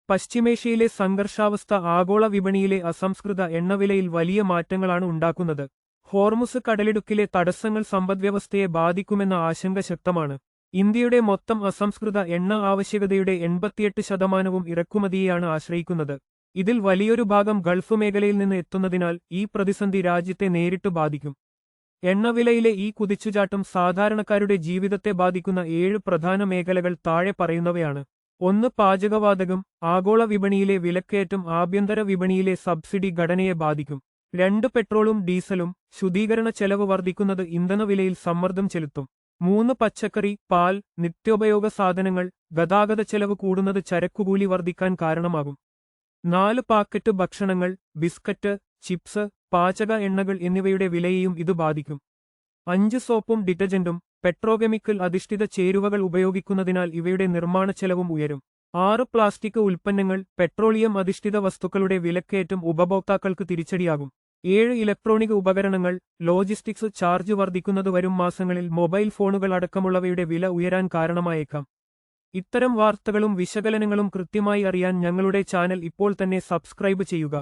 പശ്ചിമേഷ്യയിലെ സംഘർഷാവസ്ഥ ആഗോള വിപണിയിലെ അസംസ്കൃത എണ്ണവിലയിൽ വലിയ മാറ്റങ്ങളാണ് ഉണ്ടാക്കുന്നത്. ഹോർമുസ് കടലിടുക്കിലെ തടസ്സങ്ങൾ സമ്പദ്വ്യവസ്ഥയെ ബാധിക്കുമെന്ന ആശങ്ക ശക്തമാണ്. ഇന്ത്യയുടെ മൊത്തം അസംസ്കൃത എണ്ണ ആവശ്യകതയുടെ 88% ഇറക്കുമതിയെയാണ് ആശ്രയിക്കുന്നത്. ഇതിൽ വലിയൊരു ഭാഗം ഗൾഫ് മേഖലയിൽ നിന്ന് എത്തുന്നതിനാൽ ഈ പ്രതിസന്ധി രാജ്യത്തെ നേരിട്ട് ബാധിക്കും. എണ്ണവിലയിലെ ഈ കുതിച്ചുചാട്ടം സാധാരണക്കാരുടെ ജീവിതത്തെ ബാധിക്കുന്ന 7 പ്രധാന മേഖലകൾ താഴെ പറയുന്നവയാണ്. 1. പാചകവാതകം. ആഗോള വിപണിയിലെ വിലക്കയറ്റം ആഭ്യന്തര വിപണിയിലെ സബ്സിഡി ഘടനയെ ബാധിക്കും. 2. പെട്രോളും ഡീസലും. ശുദ്ധീകരണ ചെലവ് വർദ്ധിക്കുന്നത് ഇന്ധനവിലയിൽ സമ്മർദ്ദം ചെലുത്തും. 3. പച്ചക്കറി, പാൽ, നിത്യോപയോഗ സാധനങ്ങൾ. ഗതാഗത ചെലവ് കൂടുന്നത് ചരക്കുകൂലി വർദ്ധിക്കാൻ കാരണമാകും. 4. പാക്കറ്റ് ഭക്ഷണങ്ങൾ, ബിസ്ക്കറ്റ്, ചിപ്സ്, പാചക എണ്ണകൾ എന്നിവയുടെ വിലയെയും ഇത് ബാധിക്കും. 5. സോപ്പും ഡിറ്റർജന്റും. പെട്രോകെമിക്കൽ അധിഷ്ഠിത ചേരുവകൾ ഉപയോഗിക്കുന്നതിനാൽ ഇവയുടെ നിർമ്മാണ ചെലവും ഉയരും. 6. പ്ലാസ്റ്റിക് ഉൽപ്പന്നങ്ങൾ, പെട്രോളിയം അധിഷ്ഠിത വസ്തുക്കളുടെ വിലക്കയറ്റം ഉപഭോക്താക്കൾക്ക് തിരിച്ചടിയാകും. 7. ഇലക്ട്രോണിക് ഉപകരണങ്ങൾ, ലോജിസ്റ്റിക്സ് ചാർജ് വർദ്ധിക്കുന്നത് വരും മാസങ്ങളിൽ മൊബൈൽ ഫോണുകൾ അടക്കമുള്ളവയുടെ വില ഉയരാൻ കാരണമായേക്കാം. ഇത്തരം വാർത്തകളും വിശകലനങ്ങളും കൃത്യമായി അറിയാൻ ഞങ്ങളുടെ ചാനൽ ഇപ്പോൾ തന്നെ സബ്സ്ക്രൈബ് ചെയ്യുക.